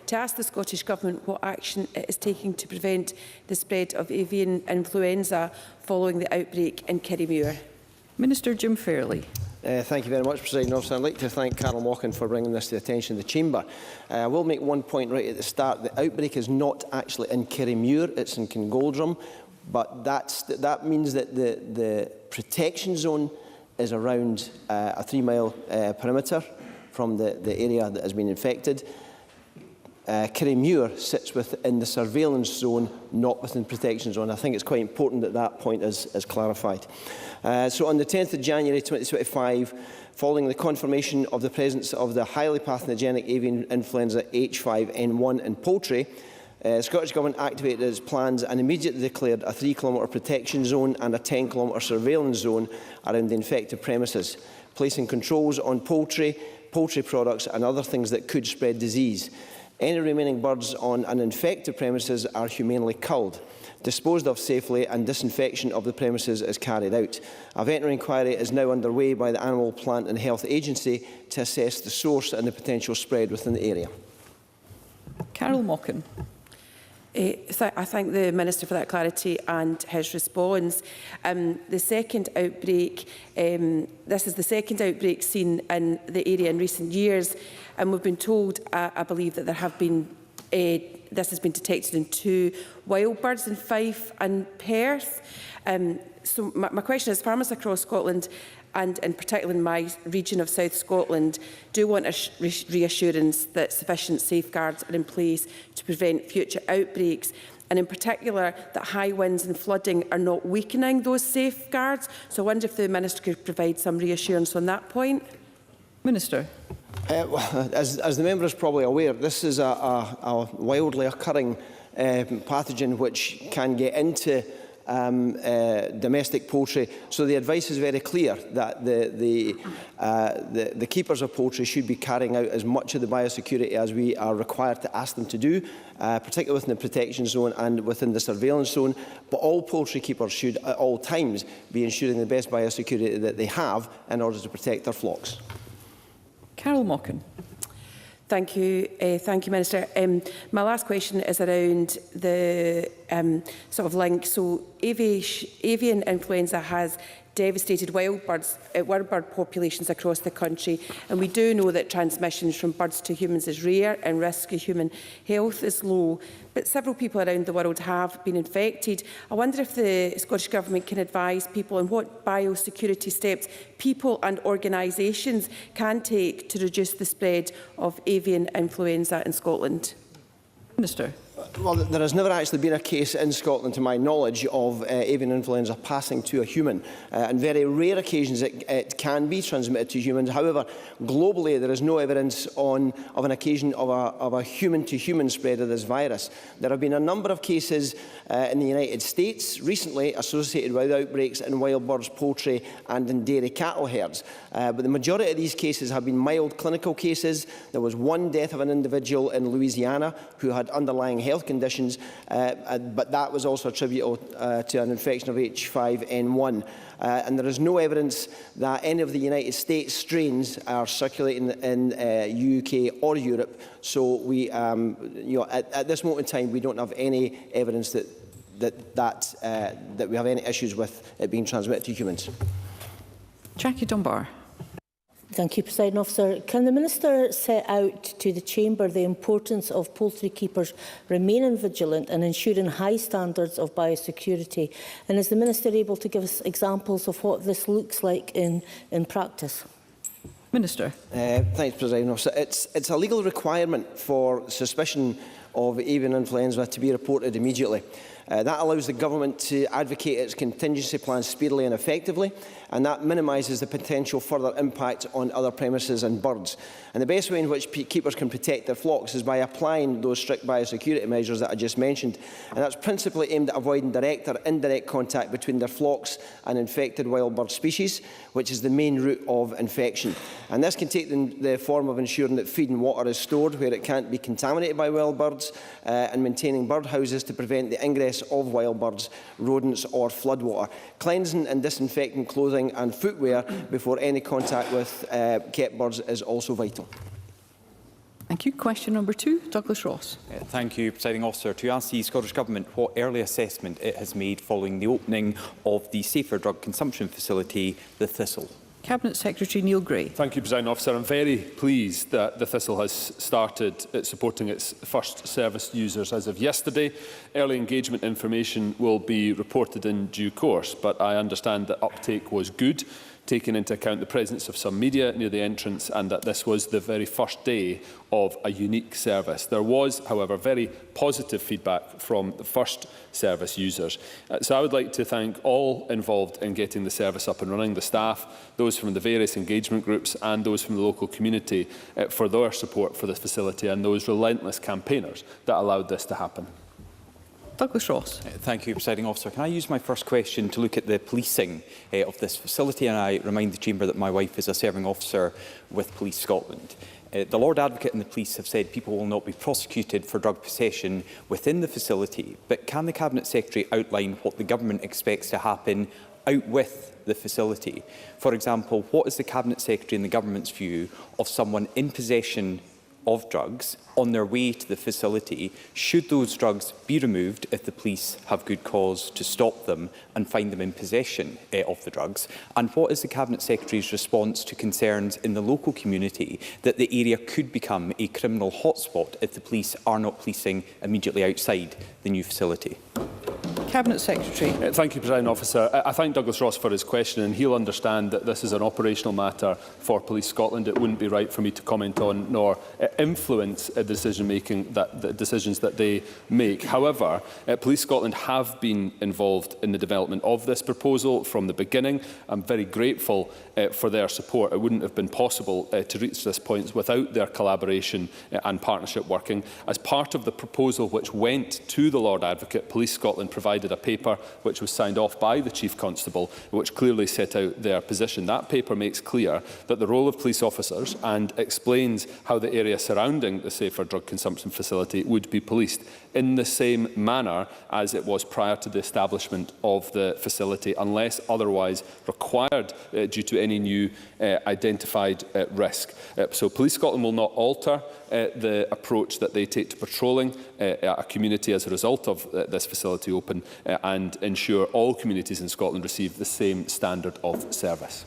to ask the Scottish Government what action it is taking to prevent the spread of avian influenza following the outbreak in Kirriemuir. Minister Jim Fairley. Thank you very much, Presiding Officer. I'd like to thank Carol Mochan for bringing this to the attention of the Chamber. I will make one point right at the start. The outbreak is not actually in Kirriemuir, it's in Kingoldrum, but that means that the protection zone is around a 3-mile perimeter from the area that has been infected. Kirriemuir sits within the surveillance zone, not within the protection zone. I think it's quite important that that point is clarified. So on the 10th of January 2025, following the confirmation of the presence of the highly pathogenic avian influenza H5N1 in poultry, the Scottish Government activated its plans and immediately declared a 3-kilometre protection zone and a 10-kilometre surveillance zone around the infected premises, placing controls on poultry products and other things that could spread disease. Any remaining birds on an infected premises are humanely culled, disposed of safely, and disinfection of the premises is carried out. A veterinary inquiry is now underway by the Animal, Plant and Health Agency to assess the source and the potential spread within the area. Carol Mochan. I thank the Minister for that clarity and his response. The second outbreak, this is the second outbreak seen in the area in recent years, and we've been told, I believe, that there have been this has been detected in 2 wild birds in Fife and Perth. So my question is, farmers across Scotland and in particular in my region of South Scotland do want a reassurance that sufficient safeguards are in place to prevent future outbreaks, and in particular that high winds and flooding are not weakening those safeguards. So I wonder if the Minister could provide some reassurance on that point. Minister. As the member is probably aware, this is a wildly occurring pathogen which can get into domestic poultry. So the advice is very clear that the keepers of poultry should be carrying out as much of the biosecurity as we are required to ask them to do, particularly within the protection zone and within the surveillance zone. But all poultry keepers should at all times be ensuring the best biosecurity that they have in order to protect their flocks. Carol Mochan. Thank you, Minister. My last question is around the sort of link. So avian influenza has devastated wild bird populations across the country, and we do know that transmission from birds to humans is rare and risk of human health is low. But several people around the world have been infected. I wonder if the Scottish Government can advise people on what biosecurity steps people and organisations can take to reduce the spread of avian influenza in Scotland. Minister. Well, there has never actually been a case in Scotland, to my knowledge, of avian influenza passing to a human. On very rare occasions, it can be transmitted to humans. However, globally, there is no evidence of an occasion of a human-to-human spread of this virus. There have been a number of cases in the United States recently associated with outbreaks in wild birds, poultry and in dairy cattle herds. But the majority of these cases have been mild clinical cases. There was one death of an individual in Louisiana who had underlying health conditions, but that was also attributable to an infection of H5N1. And there is no evidence that any of the United States strains are circulating in UK or Europe. So we, at this moment in time, we don't have any evidence that we have any issues with it being transmitted to humans. Jackie Dunbar. Thank you, Presiding Officer. Can the Minister set out to the Chamber the importance of poultry keepers remaining vigilant and ensuring high standards of biosecurity? And is the Minister able to give us examples of what this looks like in practice? Minister. Thanks, Presiding Officer. It's a legal requirement for suspicion of avian influenza to be reported immediately. That allows the Government to advocate its contingency plans speedily and effectively, and that minimises the potential further impact on other premises and birds. And the best way in which keepers can protect their flocks is by applying those strict biosecurity measures that I just mentioned. And that's principally aimed at avoiding direct or indirect contact between their flocks and infected wild bird species, which is the main route of infection. And this can take the form of ensuring that feed and water is stored where it can't be contaminated by wild birds, and maintaining bird houses to prevent the ingress of wild birds, rodents or floodwater, cleansing and disinfecting clothing and footwear before any contact with kept birds is also vital. Thank you. Question number 2, Douglas Ross. Thank you, Presiding Officer. To ask the Scottish Government what early assessment it has made following the opening of the safer drug consumption facility, the Thistle. Cabinet Secretary Neil Gray. Thank you, Presiding Officer. I'm very pleased that the Thistle has started supporting its first service users as of yesterday. Early engagement information will be reported in due course, but I understand that uptake was good, taking into account the presence of some media near the entrance and that this was the very first day of a unique service. There was, however, very positive feedback from the first service users. So I would like to thank all involved in getting the service up and running, the staff, those from the various engagement groups and those from the local community for their support for the facility and those relentless campaigners that allowed this to happen. Douglas Ross. Thank you, Presiding Officer. Can I use my first question to look at the policing of this facility? And I remind the Chamber that my wife is a serving officer with Police Scotland. The Lord Advocate and the police have said people will not be prosecuted for drug possession within the facility. But can the Cabinet Secretary outline what the Government expects to happen out with the facility? For example, what is the Cabinet Secretary and the Government's view of someone in possession of drugs on their way to the facility? Should those drugs be removed if the police have good cause to stop them and find them in possession of the drugs? And what is the Cabinet Secretary's response to concerns in the local community that the area could become a criminal hotspot if the police are not policing immediately outside the new facility? Cabinet Secretary. Thank you, Presiding Officer. I thank Douglas Ross for his question, and he'll understand that this is an operational matter for Police Scotland. It wouldn't be right for me to comment on nor influence the decisions that they make. However, Police Scotland have been involved in the development of this proposal from the beginning. I'm very grateful for their support. It wouldn't have been possible to reach this point without their collaboration and partnership working. As part of the proposal which went to the Lord Advocate, Police Scotland provided a paper which was signed off by the Chief Constable, which clearly set out their position. That paper makes clear that the role of police officers and explains how the area surrounding the safer drug consumption facility would be policed in the same manner as it was prior to the establishment of the facility, unless otherwise required due to any new identified risk. So Police Scotland will not alter the approach that they take to patrolling a community as a result of this facility open and ensure all communities in Scotland receive the same standard of service.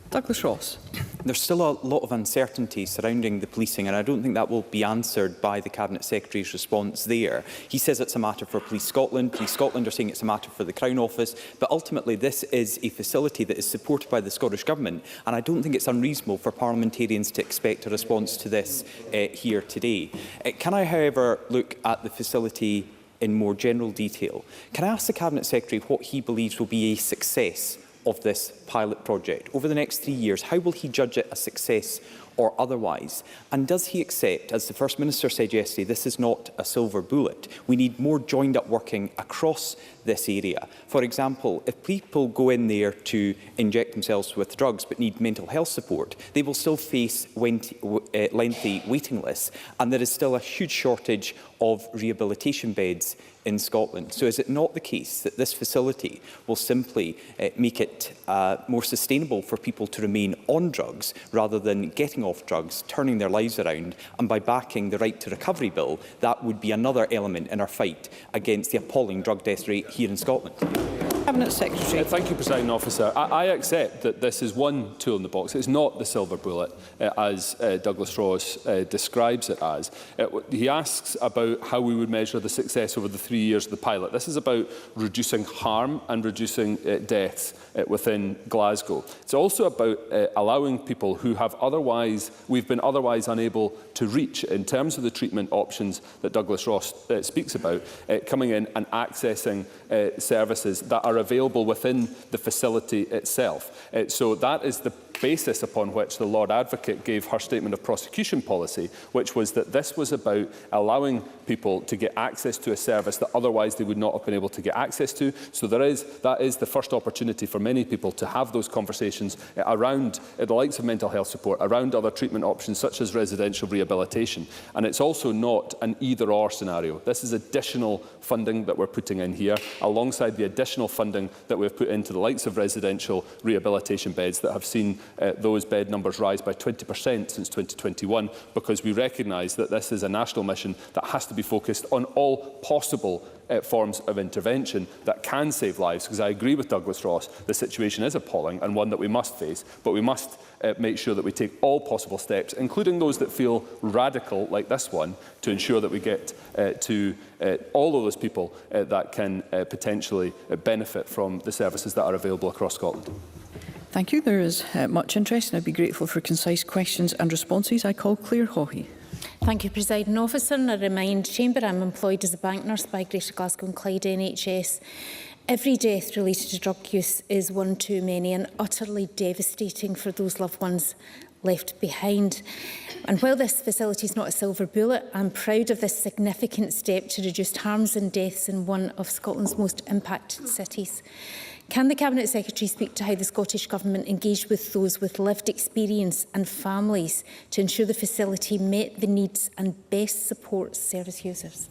Douglas Ross. There's still a lot of uncertainty surrounding the policing, and I don't think that will be answered by the Cabinet Secretary's response there. He says it's a matter for Police Scotland. Police Scotland are saying it's a matter for the Crown Office, but ultimately this is a facility that is supported by the Scottish Government, and I don't think it's unreasonable for parliamentarians to expect a response to this here today. Can I, however, look at the facility in more general detail? Can I ask the Cabinet Secretary what he believes will be a success of this pilot project? Over the next 3 years, how will he judge it a success or otherwise? And does he accept, as the First Minister said yesterday, this is not a silver bullet? We need more joined-up working across this area. For example, if people go in there to inject themselves with drugs but need mental health support, they will still face lengthy waiting lists, and there is still a huge shortage of rehabilitation beds in Scotland. So is it not the case that this facility will simply make it more sustainable for people to remain on drugs rather than getting off drugs, turning their lives around, and by backing the Right to Recovery Bill, that would be another element in our fight against the appalling drug death rate here in Scotland? Cabinet Secretary. Thank you, Presiding Officer. I accept that this is one tool in the box. It's not the silver bullet, as Douglas Ross describes it as. He asks about how we would measure the success over the 3 years of the pilot. This is about reducing harm and reducing deaths within Glasgow. It's also about allowing people who have we've been otherwise unable to reach, in terms of the treatment options that Douglas Ross speaks about, coming in and accessing services that are available within the facility itself. So that is the basis upon which the Lord Advocate gave her statement of prosecution policy, which was that this was about allowing people to get access to a service that otherwise they would not have been able to get access to. So that is the first opportunity for many people to have those conversations around the likes of mental health support, around other treatment options such as residential rehabilitation. And it's also not an either-or scenario. This is additional funding that we're putting in here, alongside the additional funding that we've put into the likes of residential rehabilitation beds that have seen those bed numbers rise by 20% since 2021, because we recognise that this is a national mission that has to be focused on all possible forms of intervention that can save lives, because I agree with Douglas Ross, the situation is appalling and one that we must face, but we must make sure that we take all possible steps, including those that feel radical, like this one, to ensure that we get to all of those people that can potentially benefit from the services that are available across Scotland. Thank you. There is much interest, and I'd be grateful for concise questions and responses. I call Claire Haughey. Thank you, Presiding Officer. And I remind Chamber I'm employed as a bank nurse by Greater Glasgow and Clyde NHS. Every death related to drug use is one too many and utterly devastating for those loved ones left behind. And while this facility is not a silver bullet, I'm proud of this significant step to reduce harms and deaths in one of Scotland's most impacted cities. Can the Cabinet Secretary speak to how the Scottish Government engaged with those with lived experience and families to ensure the facility met the needs and best supports service users?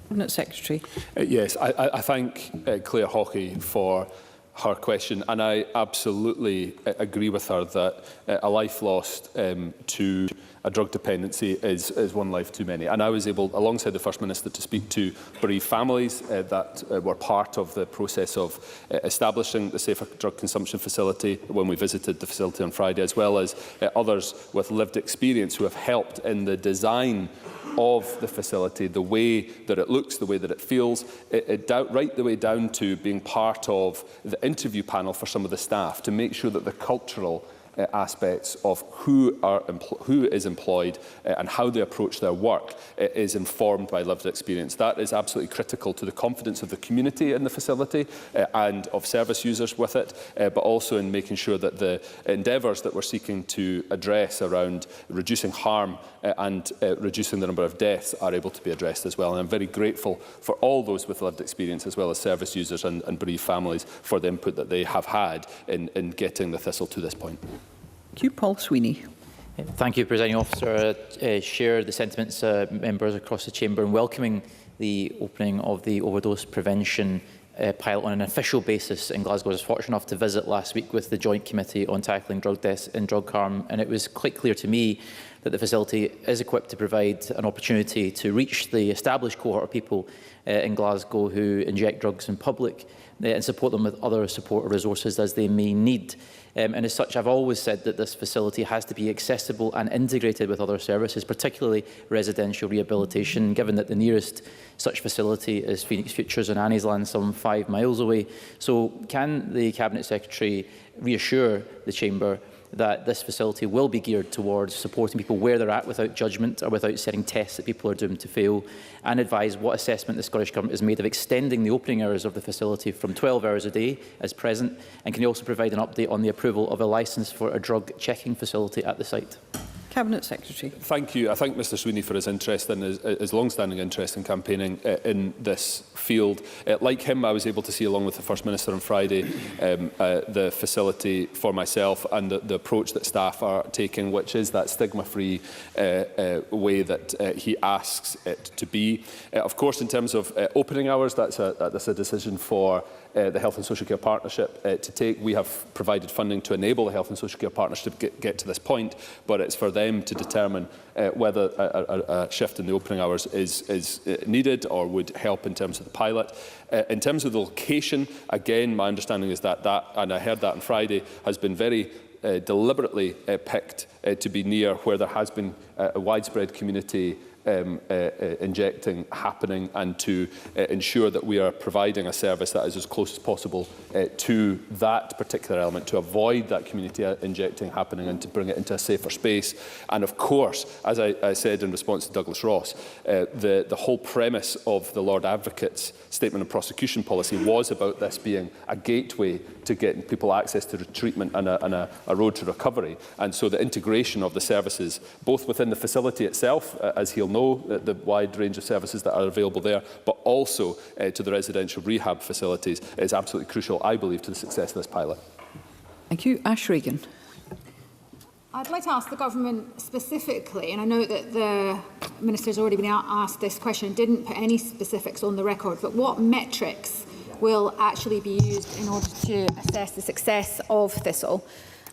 Cabinet Secretary. Yes, I thank Claire Haughey for her question, and I absolutely agree with her that a life lost to a drug dependency is one life too many. And I was able, alongside the First Minister, to speak to bereaved families that were part of the process of establishing the Safer Drug Consumption Facility when we visited the facility on Friday, as well as others with lived experience who have helped in the design of the facility, the way that it looks, the way that it feels, right the way down to being part of the interview panel for some of the staff to make sure that the cultural aspects of who is employed and how they approach their work is informed by lived experience. That is absolutely critical to the confidence of the community in the facility and of service users with it, but also in making sure that the endeavours that we're seeking to address around reducing harm and reducing the number of deaths are able to be addressed as well. And I'm very grateful for all those with lived experience, as well as service users and bereaved families, for the input that they have had in getting the Thistle to this point. Thank you. Paul Sweeney. Thank you, Presiding Officer. I share the sentiments members across the Chamber in welcoming the opening of the overdose prevention pilot on an official basis in Glasgow. I was fortunate enough to visit last week with the Joint Committee on Tackling Drug Deaths and Drug Harm, and it was quite clear to me that the facility is equipped to provide an opportunity to reach the established cohort of people in Glasgow who inject drugs in public and support them with other support or resources as they may need. And as such, I've always said that this facility has to be accessible and integrated with other services, particularly residential rehabilitation, given that the nearest such facility is Phoenix Futures in Anniesland, some 5 miles away. So can the Cabinet Secretary reassure the Chamber that this facility will be geared towards supporting people where they're at without judgment or without setting tests that people are doomed to fail, and advise what assessment the Scottish Government has made of extending the opening hours of the facility from 12 hours a day as present? And can you also provide an update on the approval of a licence for a drug checking facility at the site? Cabinet Secretary. Thank you. I thank Mr Sweeney for his interest and his long-standing interest in campaigning in this field. Like him, I was able to see, along with the First Minister on Friday, the facility for myself and the approach that staff are taking, which is that stigma-free way that he asks it to be. Of course, in terms of opening hours, that's a decision for the Health and Social Care Partnership to take. We have provided funding to enable the Health and Social Care Partnership to get to this point, but it's for them to determine whether a shift in the opening hours is needed or would help in terms of the pilot. In terms of the location, again, my understanding is that and I heard that on Friday, has been very deliberately picked to be near where there has been a widespread community injecting happening, and to ensure that we are providing a service that is as close as possible to that particular element, to avoid that community injecting happening and to bring it into a safer space. And of course, as I said in response to Douglas Ross, the whole premise of the Lord Advocate's statement of prosecution policy was about this being a gateway to getting people access to treatment and a road to recovery. And so the integration of the services, both within the facility itself, as he'll know, the wide range of services that are available there, but also to the residential rehab facilities, is absolutely crucial, I believe, to the success of this pilot. Thank you. Ash Regan. I'd like to ask the Government specifically, and I know that the Minister's already been asked this question, didn't put any specifics on the record, but what metrics will actually be used in order to assess the success of Thistle?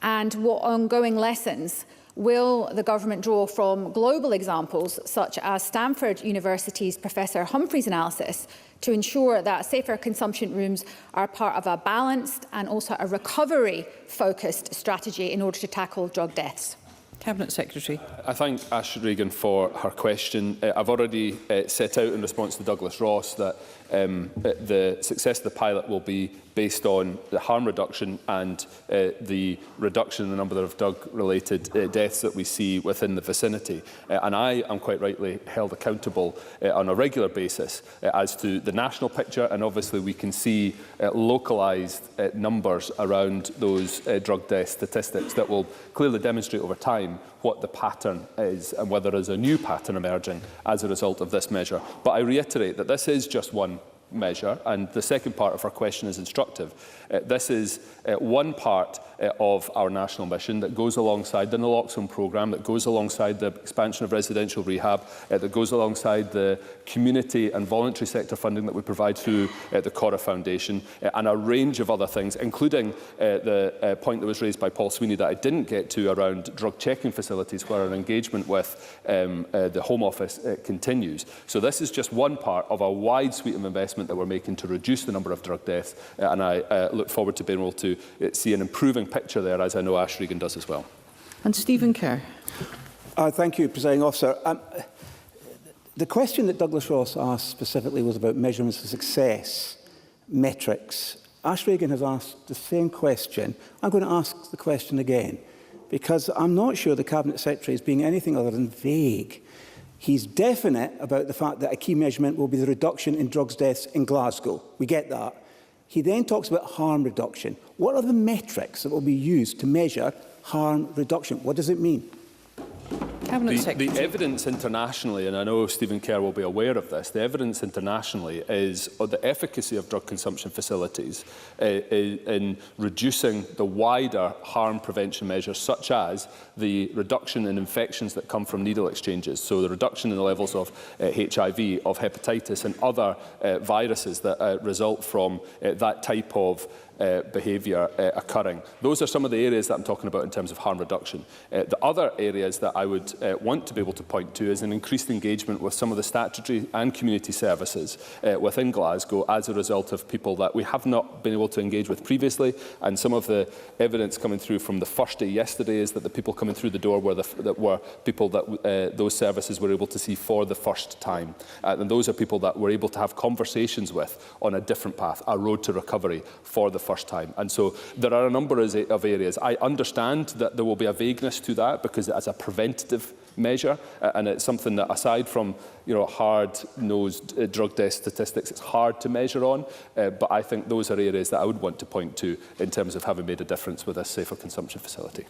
And what ongoing lessons will the government draw from global examples such as Stanford University's Professor Humphrey's analysis to ensure that safer consumption rooms are part of a balanced and also a recovery-focused strategy in order to tackle drug deaths? Cabinet Secretary. I thank Ash Regan for her question. I've already set out in response to Douglas Ross that the success of the pilot will be based on the harm reduction and the reduction in the number of drug-related deaths that we see within the vicinity. And I am quite rightly held accountable on a regular basis as to the national picture, and obviously we can see localised numbers around those drug death statistics that will clearly demonstrate over time what the pattern is and whether there is a new pattern emerging as a result of this measure. But I reiterate that this is just one measure, and the second part of her question is instructive. This is one part of our national mission that goes alongside the naloxone programme, that goes alongside the expansion of residential rehab, that goes alongside the community and voluntary sector funding that we provide through the Cora Foundation, and a range of other things, including the point that was raised by Paul Sweeney that I didn't get to around drug checking facilities, where our engagement with the Home Office continues. So this is just one part of a wide suite of investment that we're making to reduce the number of drug deaths, and I look forward to being able to see an improving picture there, as I know Ash Regan does as well. And Stephen Kerr. Thank you, Presiding Officer. The question that Douglas Ross asked specifically was about measurements of success, metrics. Ash Regan has asked the same question. I'm going to ask the question again, because I'm not sure the Cabinet Secretary is being anything other than vague. He's definite about the fact that a key measurement will be the reduction in drugs deaths in Glasgow. We get that. He then talks about harm reduction. What are the metrics that will be used to measure harm reduction? What does it mean? The evidence internationally, and I know Stephen Kerr will be aware of this, the evidence internationally is the efficacy of drug consumption facilities in reducing the wider harm prevention measures, such as the reduction in infections that come from needle exchanges, so the reduction in the levels of HIV, of hepatitis and other viruses that result from that type of behaviour occurring. Those are some of the areas that I'm talking about in terms of harm reduction. The other areas that I would want to be able to point to is an increased engagement with some of the statutory and community services within Glasgow as a result of people that we have not been able to engage with previously, and some of the evidence coming through from the first day yesterday is that the people coming through the door were people that those services were able to see for the first time. And those are people that we're able to have conversations with on a different path, a road to recovery for the first time. And so there are a number of areas. I understand that there will be a vagueness to that because it's a preventative measure, and it's something that, aside from hard-nosed drug death statistics, it's hard to measure on. But I think those are areas that I would want to point to in terms of having made a difference with this safer consumption facility.